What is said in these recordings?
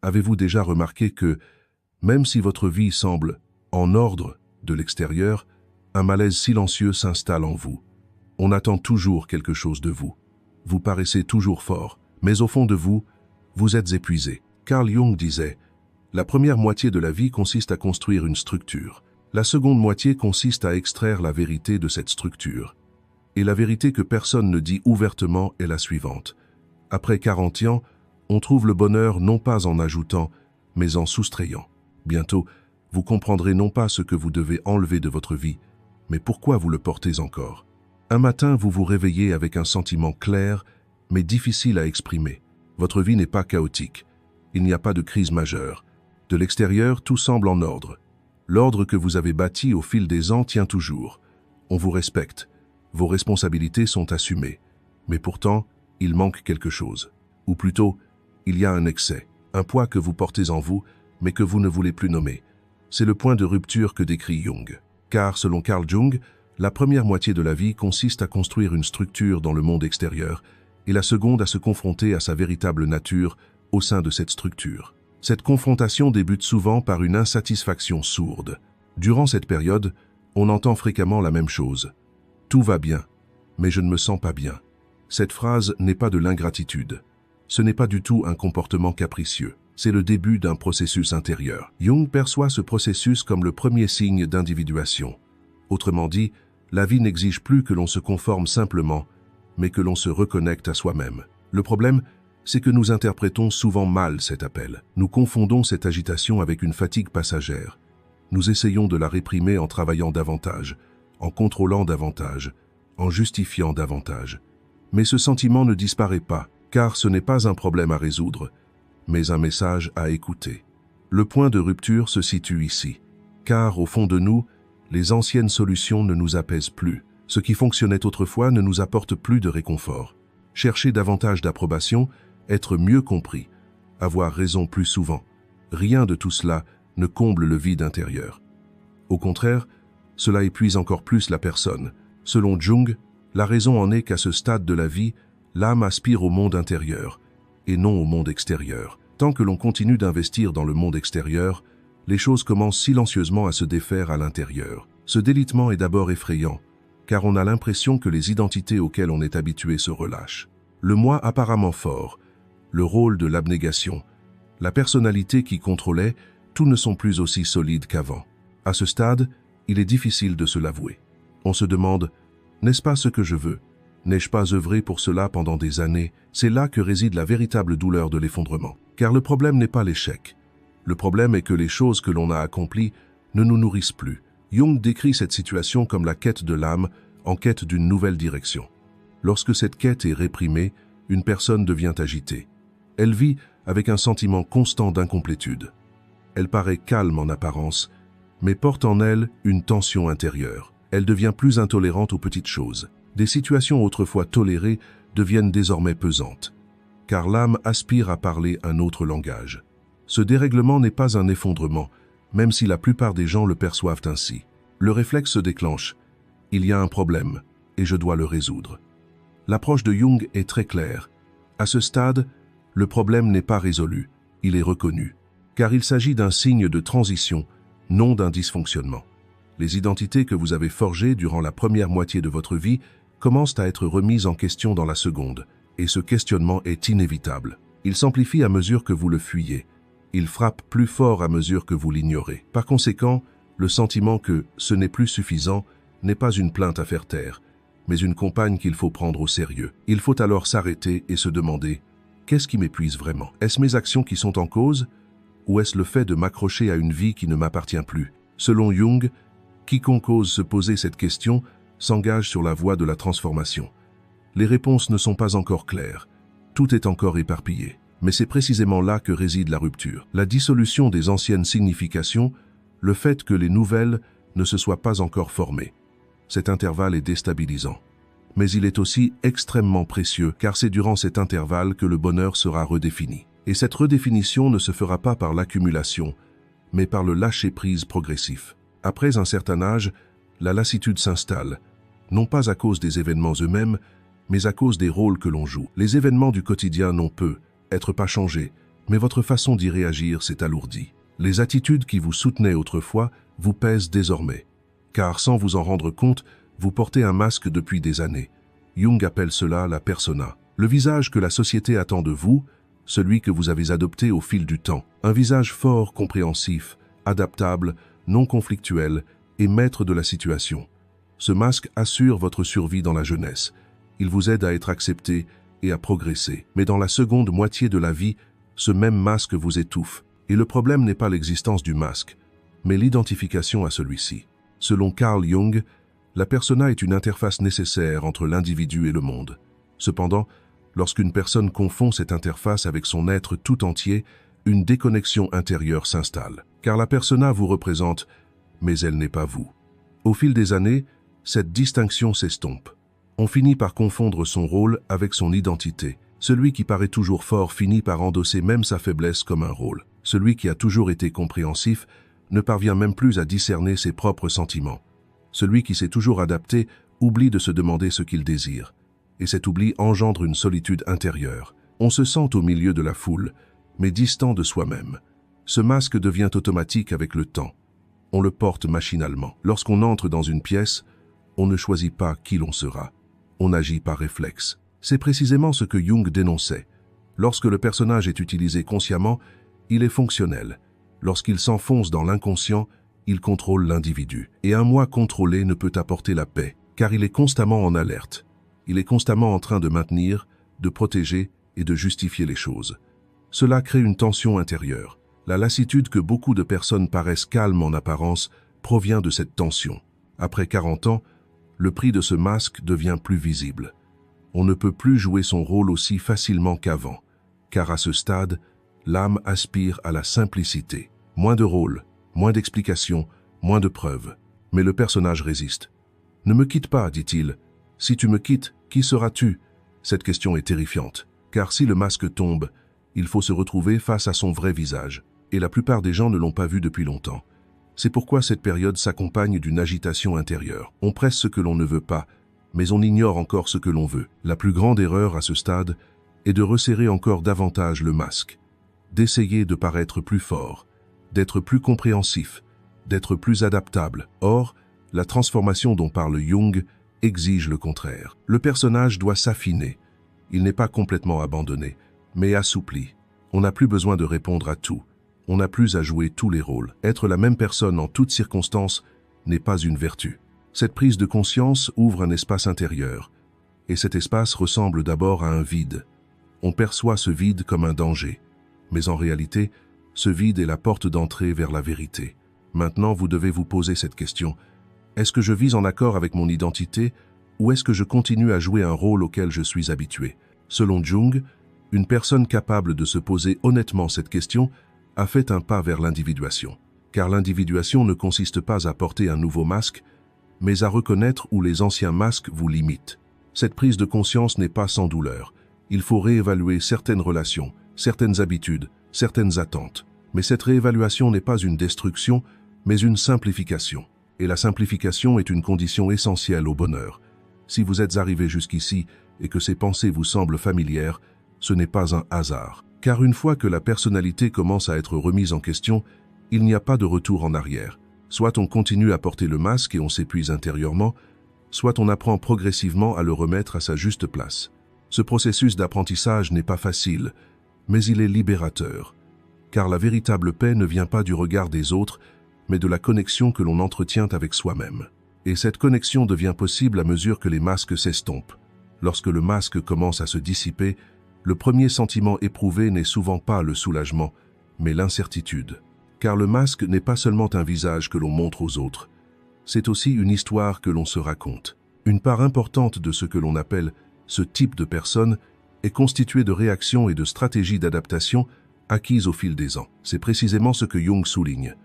Avez-vous déjà remarqué que, même si votre vie semble en ordre de l'extérieur, un malaise silencieux s'installe en vous? On attend toujours quelque chose de vous. Vous paraissez toujours fort, mais au fond de vous, vous êtes épuisé. Carl Jung disait, « La première moitié de la vie consiste à construire une structure. La seconde moitié consiste à extraire la vérité de cette structure. Et la vérité que personne ne dit ouvertement est la suivante. Après 40 ans, on trouve le bonheur non pas en ajoutant, mais en soustrayant. Bientôt, vous comprendrez non pas ce que vous devez enlever de votre vie, mais pourquoi vous le portez encore. Un matin, vous vous réveillez avec un sentiment clair, mais difficile à exprimer. Votre vie n'est pas chaotique. Il n'y a pas de crise majeure. De l'extérieur, tout semble en ordre. L'ordre que vous avez bâti au fil des ans tient toujours. On vous respecte. Vos responsabilités sont assumées. Mais pourtant, il manque quelque chose. Ou plutôt, il y a un excès, un poids que vous portez en vous, mais que vous ne voulez plus nommer. C'est le point de rupture que décrit Jung. Car, selon Carl Jung, la première moitié de la vie consiste à construire une structure dans le monde extérieur et la seconde à se confronter à sa véritable nature au sein de cette structure. Cette confrontation débute souvent par une insatisfaction sourde. Durant cette période, on entend fréquemment la même chose. « Tout va bien, mais je ne me sens pas bien ». Cette phrase n'est pas de l'ingratitude. Ce n'est pas du tout un comportement capricieux. C'est le début d'un processus intérieur. Jung perçoit ce processus comme le premier signe d'individuation. Autrement dit, la vie n'exige plus que l'on se conforme simplement, mais que l'on se reconnecte à soi-même. Le problème, c'est que nous interprétons souvent mal cet appel. Nous confondons cette agitation avec une fatigue passagère. Nous essayons de la réprimer en travaillant davantage, en contrôlant davantage, en justifiant davantage. Mais ce sentiment ne disparaît pas, car ce n'est pas un problème à résoudre, mais un message à écouter. Le point de rupture se situe ici, car au fond de nous, les anciennes solutions ne nous apaisent plus. Ce qui fonctionnait autrefois ne nous apporte plus de réconfort. Chercher davantage d'approbation, être mieux compris, avoir raison plus souvent. Rien de tout cela ne comble le vide intérieur. Au contraire, cela épuise encore plus la personne. Selon Jung, la raison en est qu'à ce stade de la vie, l'âme aspire au monde intérieur, et non au monde extérieur. Tant que l'on continue d'investir dans le monde extérieur, les choses commencent silencieusement à se défaire à l'intérieur. Ce délitement est d'abord effrayant, car on a l'impression que les identités auxquelles on est habitué se relâchent. Le moi apparemment fort, le rôle de l'abnégation, la personnalité qui contrôlait, tout ne sont plus aussi solides qu'avant. À ce stade, il est difficile de se l'avouer. On se demande, n'est-ce pas ce que je veux? N'ai-je pas œuvré pour cela pendant des années? C'est là que réside la véritable douleur de l'effondrement. Car le problème n'est pas l'échec. Le problème est que les choses que l'on a accomplies ne nous nourrissent plus. Jung décrit cette situation comme la quête de l'âme en quête d'une nouvelle direction. Lorsque cette quête est réprimée, une personne devient agitée. Elle vit avec un sentiment constant d'incomplétude. Elle paraît calme en apparence, mais porte en elle une tension intérieure. Elle devient plus intolérante aux petites choses. Des situations autrefois tolérées deviennent désormais pesantes, car l'âme aspire à parler un autre langage. Ce dérèglement n'est pas un effondrement, même si la plupart des gens le perçoivent ainsi. Le réflexe se déclenche. Il y a un problème, et je dois le résoudre. L'approche de Jung est très claire. À ce stade, le problème n'est pas résolu, il est reconnu, car il s'agit d'un signe de transition, non d'un dysfonctionnement. Les identités que vous avez forgées durant la première moitié de votre vie commencent à être remises en question dans la seconde, et ce questionnement est inévitable. Il s'amplifie à mesure que vous le fuyez. Il frappe plus fort à mesure que vous l'ignorez. Par conséquent, le sentiment que ce n'est plus suffisant n'est pas une plainte à faire taire, mais une compagne qu'il faut prendre au sérieux. Il faut alors s'arrêter et se demander « Qu'est-ce qui m'épuise vraiment? Est-ce mes actions qui sont en cause? Ou est-ce le fait de m'accrocher à une vie qui ne m'appartient plus ?» Selon Jung, quiconque ose se poser cette question s'engage sur la voie de la transformation. Les réponses ne sont pas encore claires. Tout est encore éparpillé. Mais c'est précisément là que réside la rupture. La dissolution des anciennes significations, le fait que les nouvelles ne se soient pas encore formées. Cet intervalle est déstabilisant. Mais il est aussi extrêmement précieux, car c'est durant cet intervalle que le bonheur sera redéfini. Et cette redéfinition ne se fera pas par l'accumulation, mais par le lâcher-prise progressif. Après un certain âge, la lassitude s'installe, non pas à cause des événements eux-mêmes, mais à cause des rôles que l'on joue. Les événements du quotidien n'ont peu, être pas changés, mais votre façon d'y réagir s'est alourdie. Les attitudes qui vous soutenaient autrefois vous pèsent désormais, car sans vous en rendre compte, vous portez un masque depuis des années. Jung appelle cela la persona, le visage que la société attend de vous, celui que vous avez adopté au fil du temps. Un visage fort, compréhensif, adaptable, non conflictuel et maître de la situation. Ce masque assure votre survie dans la jeunesse. Il vous aide à être accepté et à progresser. Mais dans la seconde moitié de la vie, ce même masque vous étouffe. Et le problème n'est pas l'existence du masque, mais l'identification à celui-ci. Selon Carl Jung, la persona est une interface nécessaire entre l'individu et le monde. Cependant, lorsqu'une personne confond cette interface avec son être tout entier, une déconnexion intérieure s'installe. Car la persona vous représente, mais elle n'est pas vous. Au fil des années, cette distinction s'estompe. On finit par confondre son rôle avec son identité. Celui qui paraît toujours fort finit par endosser même sa faiblesse comme un rôle. Celui qui a toujours été compréhensif ne parvient même plus à discerner ses propres sentiments. Celui qui s'est toujours adapté oublie de se demander ce qu'il désire. Et cet oubli engendre une solitude intérieure. On se sent au milieu de la foule, mais distant de soi-même. Ce masque devient automatique avec le temps. On le porte machinalement. Lorsqu'on entre dans une pièce, on ne choisit pas qui l'on sera. On agit par réflexe. C'est précisément ce que Jung dénonçait. Lorsque le personnage est utilisé consciemment, il est fonctionnel. Lorsqu'il s'enfonce dans l'inconscient, il contrôle l'individu. Et un moi contrôlé ne peut apporter la paix, car il est constamment en alerte. Il est constamment en train de maintenir, de protéger et de justifier les choses. Cela crée une tension intérieure. La lassitude que beaucoup de personnes paraissent calmes en apparence provient de cette tension. Après 40 ans, le prix de ce masque devient plus visible. On ne peut plus jouer son rôle aussi facilement qu'avant, car à ce stade, l'âme aspire à la simplicité. Moins de rôle, moins d'explications, moins de preuves. Mais le personnage résiste. « Ne me quitte pas, dit-il. Si tu me quittes, qui seras-tu » Cette question est terrifiante, car si le masque tombe, il faut se retrouver face à son vrai visage. Et la plupart des gens ne l'ont pas vu depuis longtemps. C'est pourquoi cette période s'accompagne d'une agitation intérieure. On presse ce que l'on ne veut pas, mais on ignore encore ce que l'on veut. La plus grande erreur à ce stade est de resserrer encore davantage le masque, d'essayer de paraître plus fort, d'être plus compréhensif, d'être plus adaptable. Or, la transformation dont parle Jung exige le contraire. Le personnage doit s'affiner. Il n'est pas complètement abandonné, mais assoupli. On n'a plus besoin de répondre à tout. On n'a plus à jouer tous les rôles. Être la même personne en toutes circonstances n'est pas une vertu. Cette prise de conscience ouvre un espace intérieur, et cet espace ressemble d'abord à un vide. On perçoit ce vide comme un danger, mais en réalité, ce vide est la porte d'entrée vers la vérité. Maintenant, vous devez vous poser cette question. Est-ce que je vis en accord avec mon identité, ou est-ce que je continue à jouer un rôle auquel je suis habitué? Selon Jung, une personne capable de se poser honnêtement cette question a fait un pas vers l'individuation. Car l'individuation ne consiste pas à porter un nouveau masque, mais à reconnaître où les anciens masques vous limitent. Cette prise de conscience n'est pas sans douleur. Il faut réévaluer certaines relations, certaines habitudes, certaines attentes. Mais cette réévaluation n'est pas une destruction, mais une simplification. Et la simplification est une condition essentielle au bonheur. Si vous êtes arrivé jusqu'ici et que ces pensées vous semblent familières, ce n'est pas un hasard. Car une fois que la personnalité commence à être remise en question, il n'y a pas de retour en arrière. Soit on continue à porter le masque et on s'épuise intérieurement, soit on apprend progressivement à le remettre à sa juste place. Ce processus d'apprentissage n'est pas facile, mais il est libérateur. Car la véritable paix ne vient pas du regard des autres, mais de la connexion que l'on entretient avec soi-même. Et cette connexion devient possible à mesure que les masques s'estompent. Lorsque le masque commence à se dissiper, le premier sentiment éprouvé n'est souvent pas le soulagement, mais l'incertitude. Car le masque n'est pas seulement un visage que l'on montre aux autres, c'est aussi une histoire que l'on se raconte. Une part importante de ce que l'on appelle ce type de personne est constituée de réactions et de stratégies d'adaptation acquises au fil des ans. C'est précisément ce que Jung souligne.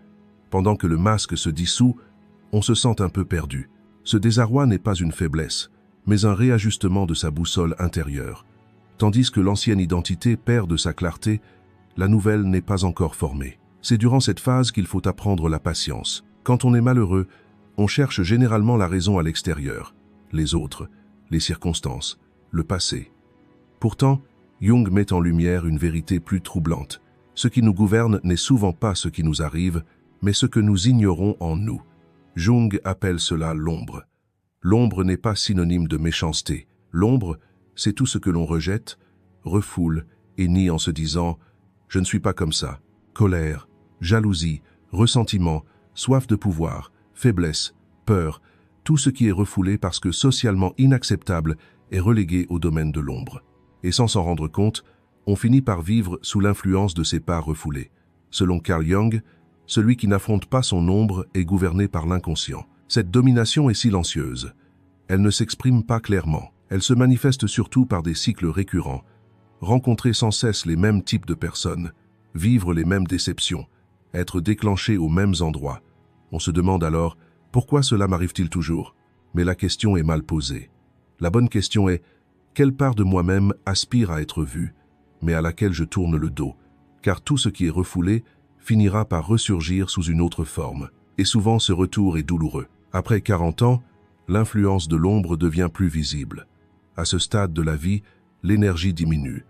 Pendant que le masque se dissout, on se sent un peu perdu. Ce désarroi n'est pas une faiblesse, mais un réajustement de sa boussole intérieure. Tandis que l'ancienne identité perd de sa clarté, la nouvelle n'est pas encore formée. C'est durant cette phase qu'il faut apprendre la patience. Quand on est malheureux, on cherche généralement la raison à l'extérieur, les autres, les circonstances, le passé. Pourtant, Jung met en lumière une vérité plus troublante. Ce qui nous gouverne n'est souvent pas ce qui nous arrive, mais ce que nous ignorons en nous. Jung appelle cela l'ombre. L'ombre n'est pas synonyme de méchanceté. L'ombre, c'est tout ce que l'on rejette, refoule et nie en se disant « je ne suis pas comme ça ». Colère, jalousie, ressentiment, soif de pouvoir, faiblesse, peur, tout ce qui est refoulé parce que socialement inacceptable est relégué au domaine de l'ombre. Et sans s'en rendre compte, on finit par vivre sous l'influence de ces parts refoulées. Selon Carl Jung, celui qui n'affronte pas son ombre est gouverné par l'inconscient. Cette domination est silencieuse. Elle ne s'exprime pas clairement. Elle se manifeste surtout par des cycles récurrents. Rencontrer sans cesse les mêmes types de personnes, vivre les mêmes déceptions, être déclenché aux mêmes endroits. On se demande alors, pourquoi cela m'arrive-t-il toujours? Mais la question est mal posée. La bonne question est, quelle part de moi-même aspire à être vue, mais à laquelle je tourne le dos? Car tout ce qui est refoulé finira par ressurgir sous une autre forme. Et souvent ce retour est douloureux. Après 40 ans, l'influence de l'ombre devient plus visible. À ce stade de la vie, l'énergie diminue.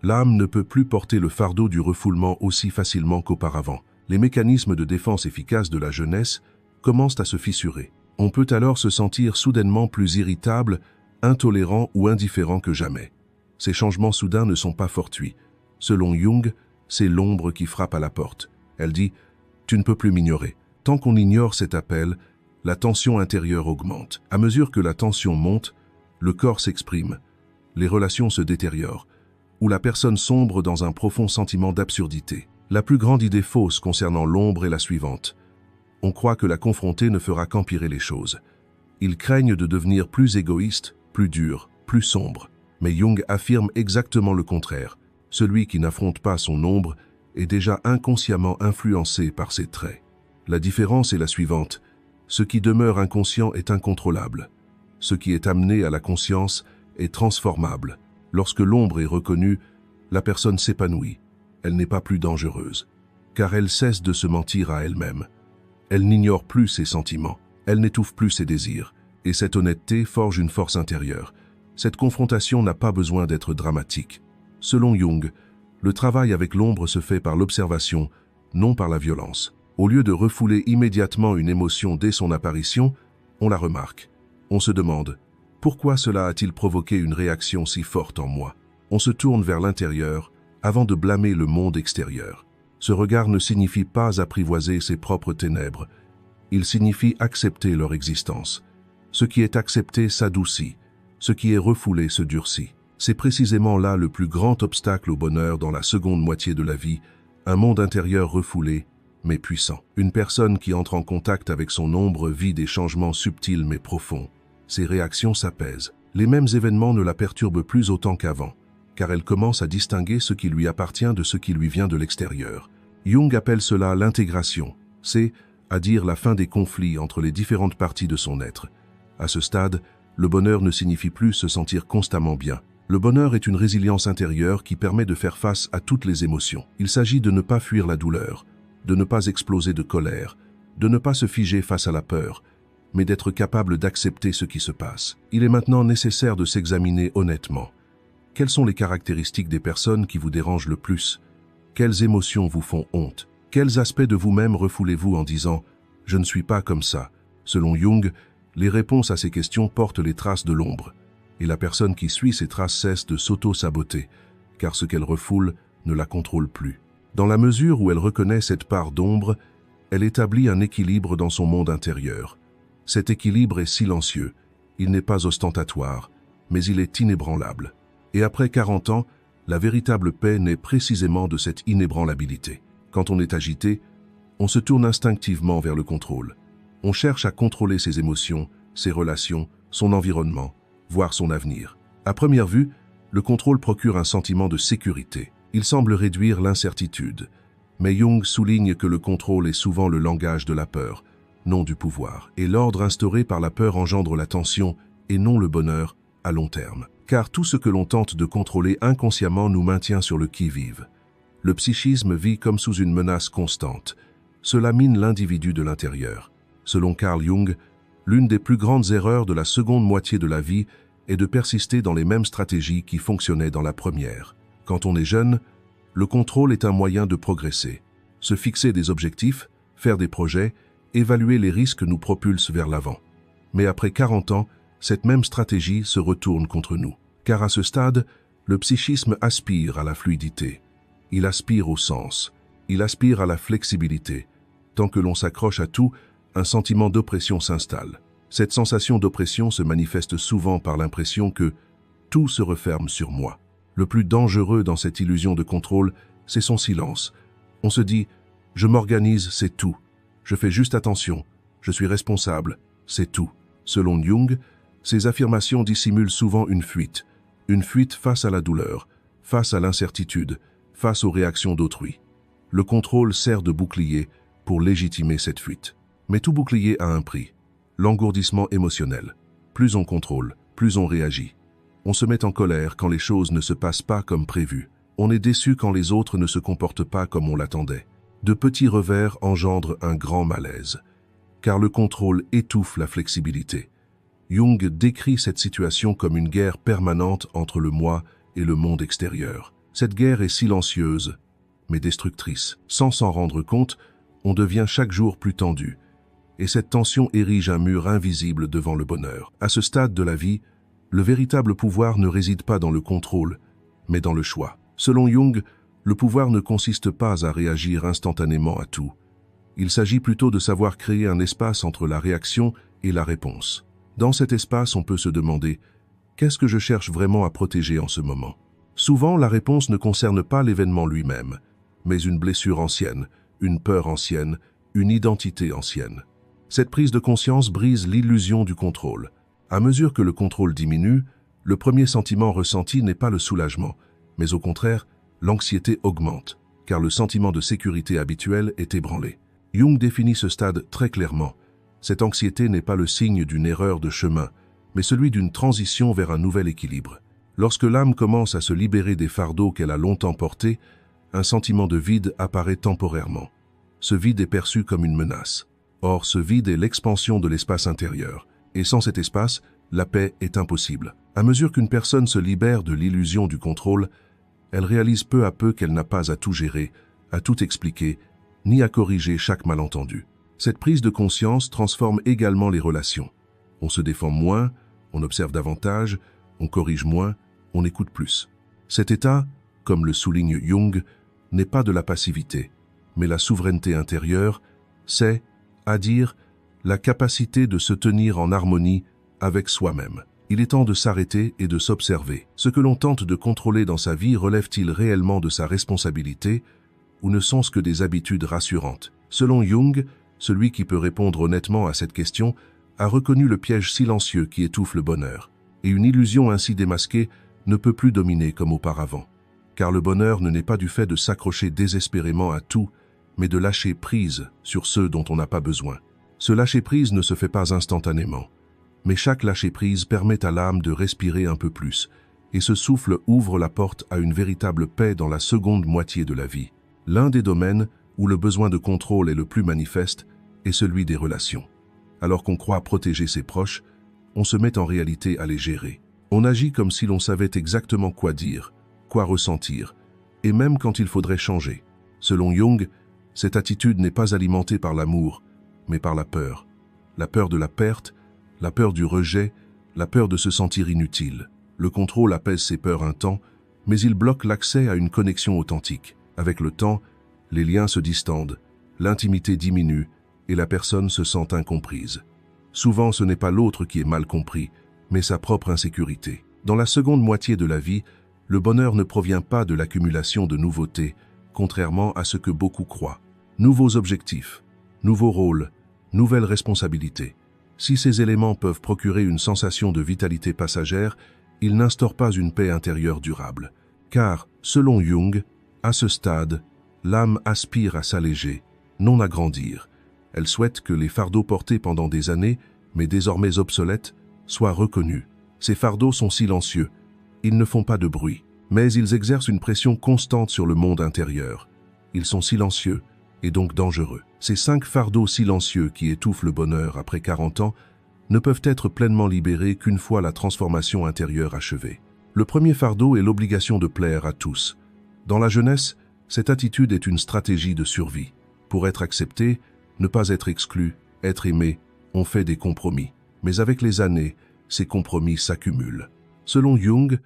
L'âme ne peut plus porter le fardeau du refoulement aussi facilement qu'auparavant. Les mécanismes de défense efficaces de la jeunesse commencent à se fissurer. On peut alors se sentir soudainement plus irritable, intolérant ou indifférent que jamais. Ces changements soudains ne sont pas fortuits. Selon Jung, c'est l'ombre qui frappe à la porte. Elle dit « Tu ne peux plus m'ignorer ». Tant qu'on ignore cet appel, la tension intérieure augmente. À mesure que la tension monte, le corps s'exprime, les relations se détériorent, ou la personne sombre dans un profond sentiment d'absurdité. La plus grande idée fausse concernant l'ombre est la suivante. On croit que la confronter ne fera qu'empirer les choses. Ils craignent de devenir plus égoïstes, plus durs, plus sombres. Mais Jung affirme exactement le contraire. Celui qui n'affronte pas son ombre est déjà inconsciemment influencé par ses traits. La différence est la suivante. Ce qui demeure inconscient est incontrôlable. Ce qui est amené à la conscience est transformable. Lorsque l'ombre est reconnue, la personne s'épanouit. Elle n'est pas plus dangereuse, car elle cesse de se mentir à elle-même. Elle n'ignore plus ses sentiments, elle n'étouffe plus ses désirs, et cette honnêteté forge une force intérieure. Cette confrontation n'a pas besoin d'être dramatique. Selon Jung, le travail avec l'ombre se fait par l'observation, non par la violence. Au lieu de refouler immédiatement une émotion dès son apparition, on la remarque. On se demande, pourquoi cela a-t-il provoqué une réaction si forte en moi? On se tourne vers l'intérieur avant de blâmer le monde extérieur. Ce regard ne signifie pas apprivoiser ses propres ténèbres, il signifie accepter leur existence. Ce qui est accepté s'adoucit, ce qui est refoulé se durcit. C'est précisément là le plus grand obstacle au bonheur dans la seconde moitié de la vie, un monde intérieur refoulé, mais puissant. Une personne qui entre en contact avec son ombre vit des changements subtils mais profonds. Ses réactions s'apaisent. Les mêmes événements ne la perturbent plus autant qu'avant, car elle commence à distinguer ce qui lui appartient de ce qui lui vient de l'extérieur. Jung appelle cela l'intégration. C'est, à dire, la fin des conflits entre les différentes parties de son être. À ce stade, le bonheur ne signifie plus se sentir constamment bien. Le bonheur est une résilience intérieure qui permet de faire face à toutes les émotions. Il s'agit de ne pas fuir la douleur, de ne pas exploser de colère, de ne pas se figer face à la peur, mais d'être capable d'accepter ce qui se passe. Il est maintenant nécessaire de s'examiner honnêtement. Quelles sont les caractéristiques des personnes qui vous dérangent le plus? Quelles émotions vous font honte? Quels aspects de vous-même refoulez-vous en disant « je ne suis pas comme ça ». Selon Jung, les réponses à ces questions portent les traces de l'ombre, et la personne qui suit ces traces cesse de s'auto-saboter, car ce qu'elle refoule ne la contrôle plus. Dans la mesure où elle reconnaît cette part d'ombre, elle établit un équilibre dans son monde intérieur. Cet équilibre est silencieux, il n'est pas ostentatoire, mais il est inébranlable. Et après 40 ans, la véritable paix naît précisément de cette inébranlabilité. Quand on est agité, on se tourne instinctivement vers le contrôle. On cherche à contrôler ses émotions, ses relations, son environnement, voire son avenir. À première vue, le contrôle procure un sentiment de sécurité. Il semble réduire l'incertitude. Mais Jung souligne que le contrôle est souvent le langage de la peur, non du pouvoir. Et l'ordre instauré par la peur engendre la tension et non le bonheur à long terme. Car tout ce que l'on tente de contrôler inconsciemment nous maintient sur le qui-vive. Le psychisme vit comme sous une menace constante. Cela mine l'individu de l'intérieur. Selon Carl Jung, l'une des plus grandes erreurs de la seconde moitié de la vie est de persister dans les mêmes stratégies qui fonctionnaient dans la première. Quand on est jeune, Le contrôle est un moyen de progresser. Se fixer des objectifs, faire des projets, évaluer les risques nous propulse vers l'avant. Mais après 40 ans, cette même stratégie se retourne contre nous. Car à ce stade, le psychisme aspire à la fluidité. Il aspire au sens. Il aspire à la flexibilité. Tant que l'on s'accroche à tout, un sentiment d'oppression s'installe. Cette sensation d'oppression se manifeste souvent par l'impression que tout se referme sur moi. Le plus dangereux dans cette illusion de contrôle, c'est son silence. On se dit « je m'organise, c'est tout. Je fais juste attention. Je suis responsable, c'est tout ». Selon Jung, ces affirmations dissimulent souvent une fuite face à la douleur, face à l'incertitude, face aux réactions d'autrui. Le contrôle sert de bouclier pour légitimer cette fuite. Mais tout bouclier a un prix, l'engourdissement émotionnel. Plus on contrôle, plus on réagit. On se met en colère quand les choses ne se passent pas comme prévu. On est déçu quand les autres ne se comportent pas comme on l'attendait. De petits revers engendrent un grand malaise, car le contrôle étouffe la flexibilité. Jung décrit cette situation comme une guerre permanente entre le moi et le monde extérieur. Cette guerre est silencieuse, mais destructrice. Sans s'en rendre compte, on devient chaque jour plus tendu, et cette tension érige un mur invisible devant le bonheur. À ce stade de la vie, le véritable pouvoir ne réside pas dans le contrôle, mais dans le choix. Selon Jung, le pouvoir ne consiste pas à réagir instantanément à tout. Il s'agit plutôt de savoir créer un espace entre la réaction et la réponse. Dans cet espace, on peut se demander « Qu'est-ce que je cherche vraiment à protéger en ce moment ?» Souvent, la réponse ne concerne pas l'événement lui-même, mais une blessure ancienne, une peur ancienne, une identité ancienne. Cette prise de conscience brise l'illusion du contrôle. À mesure que le contrôle diminue, le premier sentiment ressenti n'est pas le soulagement, mais au contraire, l'anxiété augmente, car le sentiment de sécurité habituel est ébranlé. Jung définit ce stade très clairement. Cette anxiété n'est pas le signe d'une erreur de chemin, mais celui d'une transition vers un nouvel équilibre. Lorsque l'âme commence à se libérer des fardeaux qu'elle a longtemps portés, un sentiment de vide apparaît temporairement. Ce vide est perçu comme une menace. Or, ce vide est l'expansion de l'espace intérieur, et sans cet espace, la paix est impossible. À mesure qu'une personne se libère de l'illusion du contrôle, elle réalise peu à peu qu'elle n'a pas à tout gérer, à tout expliquer, ni à corriger chaque malentendu. Cette prise de conscience transforme également les relations. On se défend moins, on observe davantage, on corrige moins, on écoute plus. Cet état, comme le souligne Jung, n'est pas de la passivité, mais la souveraineté intérieure, c'est, à dire, la capacité de se tenir en harmonie avec soi-même. Il est temps de s'arrêter et de s'observer. Ce que l'on tente de contrôler dans sa vie relève-t-il réellement de sa responsabilité ou ne sont-ce que des habitudes rassurantes? Selon Jung, celui qui peut répondre honnêtement à cette question a reconnu le piège silencieux qui étouffe le bonheur. Et une illusion ainsi démasquée ne peut plus dominer comme auparavant. Car le bonheur ne naît pas du fait de s'accrocher désespérément à tout, mais de lâcher prise sur ceux dont on n'a pas besoin. Ce lâcher-prise ne se fait pas instantanément, mais chaque lâcher-prise permet à l'âme de respirer un peu plus, et ce souffle ouvre la porte à une véritable paix dans la seconde moitié de la vie. L'un des domaines où le besoin de contrôle est le plus manifeste est celui des relations. Alors qu'on croit protéger ses proches, on se met en réalité à les gérer. On agit comme si l'on savait exactement quoi dire, quoi ressentir, et même quand il faudrait changer. Selon Jung, cette attitude n'est pas alimentée par l'amour, mais par la peur. La peur de la perte, la peur du rejet, la peur de se sentir inutile. Le contrôle apaise ces peurs un temps, mais il bloque l'accès à une connexion authentique. Avec le temps, les liens se distendent, l'intimité diminue et la personne se sent incomprise. Souvent, ce n'est pas l'autre qui est mal compris, mais sa propre insécurité. Dans la seconde moitié de la vie, le bonheur ne provient pas de l'accumulation de nouveautés, contrairement à ce que beaucoup croient. Nouveaux objectifs, nouveaux rôles, nouvelles responsabilités. Si ces éléments peuvent procurer une sensation de vitalité passagère, ils n'instaurent pas une paix intérieure durable. Car, selon Jung, à ce stade, l'âme aspire à s'alléger, non à grandir. Elle souhaite que les fardeaux portés pendant des années, mais désormais obsolètes, soient reconnus. Ces fardeaux sont silencieux, ils ne font pas de bruit, mais ils exercent une pression constante sur le monde intérieur. Ils sont silencieux et donc dangereux. Ces 5 fardeaux silencieux qui étouffent le bonheur après 40 ans ne peuvent être pleinement libérés qu'une fois la transformation intérieure achevée. Le premier fardeau est l'obligation de plaire à tous. Dans la jeunesse, Cette attitude est une stratégie de survie. Pour être accepté, ne pas être exclu, être aimé, on fait des compromis. Mais avec les années, ces compromis s'accumulent. Selon Jung,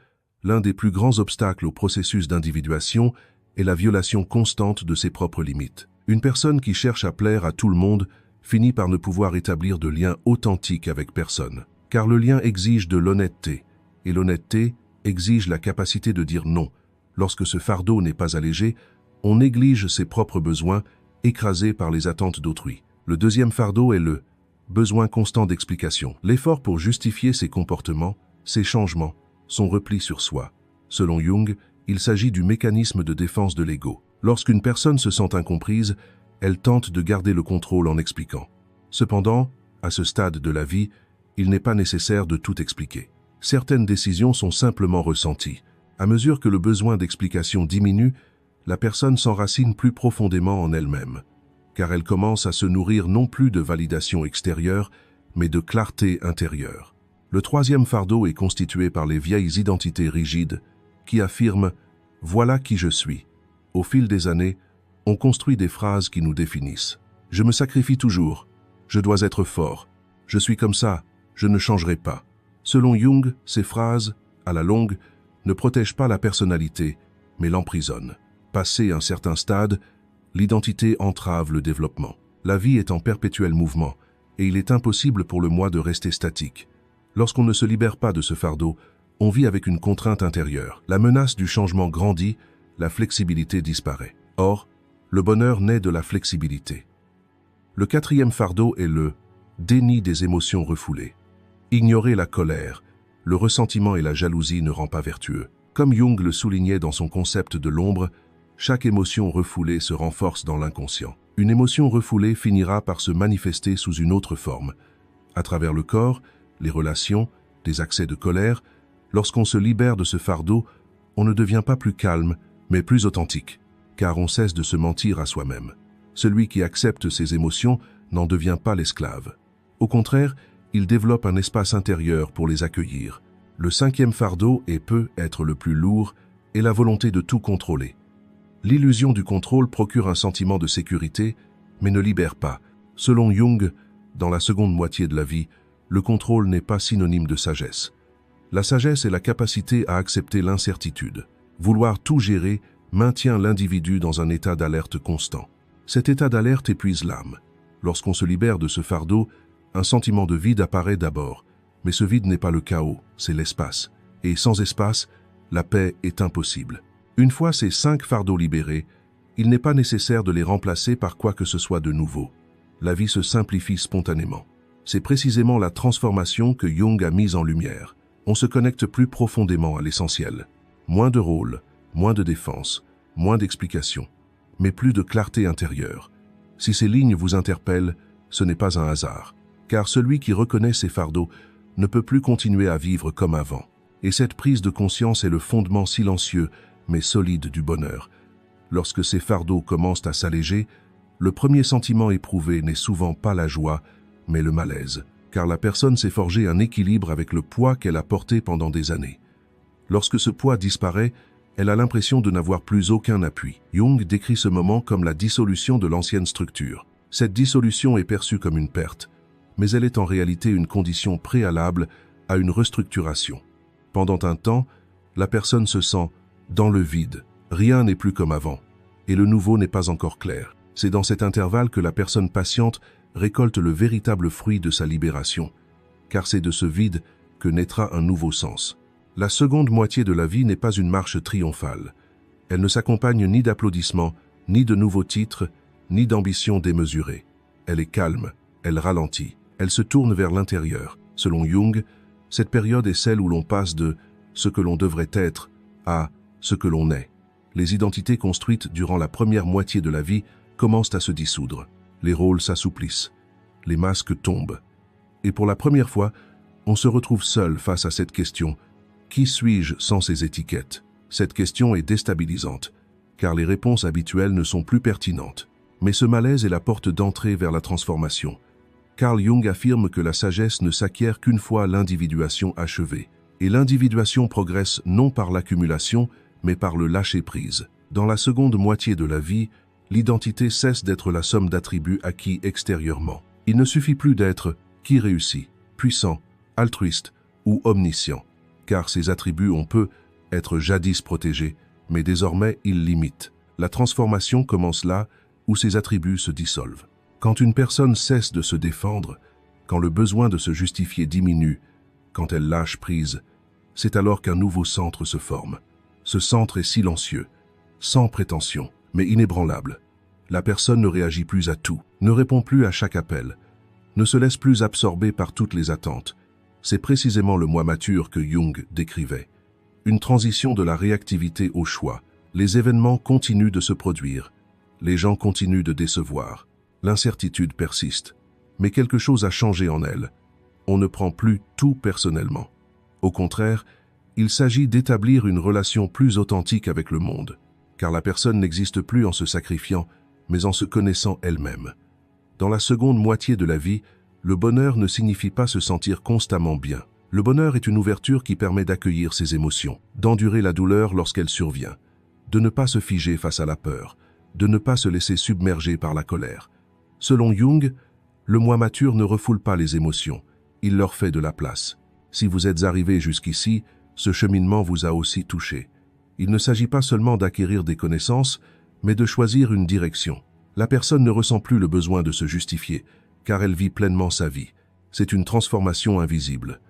l'un des plus grands obstacles au processus d'individuation est la violation constante de ses propres limites. Une personne qui cherche à plaire à tout le monde finit par ne pouvoir établir de lien authentique avec personne. Car le lien exige de l'honnêteté, et l'honnêteté exige la capacité de dire non. Lorsque ce fardeau n'est pas allégé, on néglige ses propres besoins, écrasés par les attentes d'autrui. Le deuxième fardeau est le besoin constant d'explication. L'effort pour justifier ses comportements, ses changements, son repli sur soi. Selon Jung, il s'agit du mécanisme de défense de l'ego. Lorsqu'une personne se sent incomprise, elle tente de garder le contrôle en expliquant. Cependant, à ce stade de la vie, il n'est pas nécessaire de tout expliquer. Certaines décisions sont simplement ressenties. À mesure que le besoin d'explication diminue, la personne s'enracine plus profondément en elle-même, car elle commence à se nourrir non plus de validation extérieure, mais de clarté intérieure. Le troisième fardeau est constitué par les vieilles identités rigides qui affirment « voilà qui je suis ». Au fil des années, on construit des phrases qui nous définissent. « Je me sacrifie toujours »,« je dois être fort »,« je suis comme ça »,« je ne changerai pas ». Selon Jung, ces phrases, à la longue, ne protègent pas la personnalité, mais l'emprisonnent. Passé un certain stade, l'identité entrave le développement. La vie est en perpétuel mouvement, et il est impossible pour le moi de rester statique. Lorsqu'on ne se libère pas de ce fardeau, on vit avec une contrainte intérieure. La menace du changement grandit, la flexibilité disparaît. Or, le bonheur naît de la flexibilité. Le quatrième fardeau est le déni des émotions refoulées. Ignorer la colère, le ressentiment et la jalousie ne rend pas vertueux. Comme Jung le soulignait dans son concept de l'ombre, chaque émotion refoulée se renforce dans l'inconscient. Une émotion refoulée finira par se manifester sous une autre forme. À travers le corps, les relations, des accès de colère, lorsqu'on se libère de ce fardeau, on ne devient pas plus calme, mais plus authentique, car on cesse de se mentir à soi-même. Celui qui accepte ses émotions n'en devient pas l'esclave. Au contraire, il développe un espace intérieur pour les accueillir. Le cinquième fardeau, et peut être le plus lourd, est la volonté de tout contrôler. L'illusion du contrôle procure un sentiment de sécurité, mais ne libère pas. Selon Jung, dans la seconde moitié de la vie, le contrôle n'est pas synonyme de sagesse. La sagesse est la capacité à accepter l'incertitude. Vouloir tout gérer maintient l'individu dans un état d'alerte constant. Cet état d'alerte épuise l'âme. Lorsqu'on se libère de ce fardeau, un sentiment de vide apparaît d'abord. Mais ce vide n'est pas le chaos, c'est l'espace. Et sans espace, la paix est impossible. Une fois ces 5 fardeaux libérés, il n'est pas nécessaire de les remplacer par quoi que ce soit de nouveau. La vie se simplifie spontanément. C'est précisément la transformation que Jung a mise en lumière. On se connecte plus profondément à l'essentiel. Moins de rôle, moins de défense, moins d'explications, mais plus de clarté intérieure. Si ces lignes vous interpellent, ce n'est pas un hasard. Car celui qui reconnaît ses fardeaux ne peut plus continuer à vivre comme avant. Et cette prise de conscience est le fondement silencieux mais solide du bonheur. Lorsque ces fardeaux commencent à s'alléger, le premier sentiment éprouvé n'est souvent pas la joie, mais le malaise, car la personne s'est forgé un équilibre avec le poids qu'elle a porté pendant des années. Lorsque ce poids disparaît, elle a l'impression de n'avoir plus aucun appui. Jung décrit ce moment comme la dissolution de l'ancienne structure. Cette dissolution est perçue comme une perte, mais elle est en réalité une condition préalable à une restructuration. Pendant un temps, la personne se sent dans le vide. Rien n'est plus comme avant, et le nouveau n'est pas encore clair. C'est dans cet intervalle que la personne patiente récolte le véritable fruit de sa libération, car c'est de ce vide que naîtra un nouveau sens. La seconde moitié de la vie n'est pas une marche triomphale. Elle ne s'accompagne ni d'applaudissements, ni de nouveaux titres, ni d'ambitions démesurées. Elle est calme, elle ralentit, elle se tourne vers l'intérieur. Selon Jung, cette période est celle où l'on passe de ce que l'on devrait être à ce que l'on est. Les identités construites durant la première moitié de la vie commencent à se dissoudre. Les rôles s'assouplissent, les masques tombent. Et pour la première fois, on se retrouve seul face à cette question. Qui suis-je sans ces étiquettes? Cette question est déstabilisante, car les réponses habituelles ne sont plus pertinentes. Mais ce malaise est la porte d'entrée vers la transformation. Carl Jung affirme que la sagesse ne s'acquiert qu'une fois l'individuation achevée. Et l'individuation progresse non par l'accumulation, mais par le lâcher-prise. Dans la seconde moitié de la vie, l'identité cesse d'être la somme d'attributs acquis extérieurement. Il ne suffit plus d'être qui réussit, puissant, altruiste ou omniscient, car ces attributs ont pu être jadis protégés, mais désormais ils limitent. La transformation commence là où ces attributs se dissolvent. Quand une personne cesse de se défendre, quand le besoin de se justifier diminue, quand elle lâche prise, c'est alors qu'un nouveau centre se forme. Ce centre est silencieux, sans prétention, mais inébranlable. La personne ne réagit plus à tout, ne répond plus à chaque appel, ne se laisse plus absorber par toutes les attentes. C'est précisément le moi mature que Jung décrivait. Une transition de la réactivité au choix. Les événements continuent de se produire. Les gens continuent de décevoir. L'incertitude persiste. Mais quelque chose a changé en elle. On ne prend plus tout personnellement. Au contraire, il s'agit d'établir une relation plus authentique avec le monde, car la personne n'existe plus en se sacrifiant, mais en se connaissant elle-même. Dans la seconde moitié de la vie, le bonheur ne signifie pas se sentir constamment bien. Le bonheur est une ouverture qui permet d'accueillir ses émotions, d'endurer la douleur lorsqu'elle survient, de ne pas se figer face à la peur, de ne pas se laisser submerger par la colère. Selon Jung, le moi mature ne refoule pas les émotions, il leur fait de la place. Si vous êtes arrivé jusqu'ici, ce cheminement vous a aussi touché. Il ne s'agit pas seulement d'acquérir des connaissances, mais de choisir une direction. La personne ne ressent plus le besoin de se justifier, car elle vit pleinement sa vie. C'est une transformation invisible.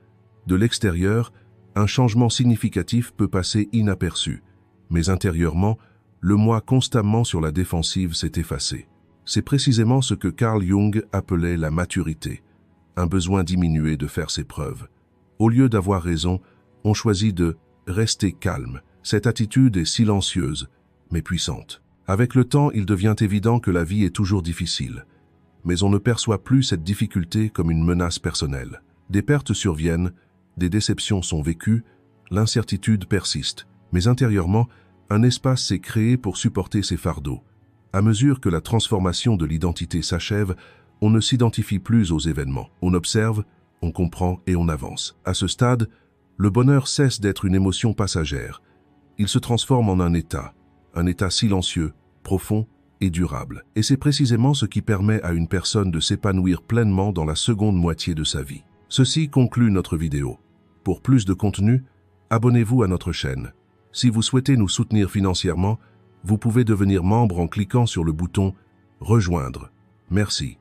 De l'extérieur, un changement significatif peut passer inaperçu, mais intérieurement, le moi constamment sur la défensive s'est effacé. C'est précisément ce que Carl Jung appelait la maturité, un besoin diminué de faire ses preuves. Au lieu d'avoir raison, on choisit de rester calme. Cette attitude est silencieuse, mais puissante. Avec le temps, il devient évident que la vie est toujours difficile, mais on ne perçoit plus cette difficulté comme une menace personnelle. Des pertes surviennent, des déceptions sont vécues, l'incertitude persiste, mais intérieurement, un espace s'est créé pour supporter ces fardeaux. À mesure que la transformation de l'identité s'achève, on ne s'identifie plus aux événements. On observe, on comprend et on avance. À ce stade, le bonheur cesse d'être une émotion passagère. Il se transforme en un état silencieux, profond et durable. Et c'est précisément ce qui permet à une personne de s'épanouir pleinement dans la seconde moitié de sa vie. Ceci conclut notre vidéo. Pour plus de contenu, abonnez-vous à notre chaîne. Si vous souhaitez nous soutenir financièrement, vous pouvez devenir membre en cliquant sur le bouton « Rejoindre ». Merci.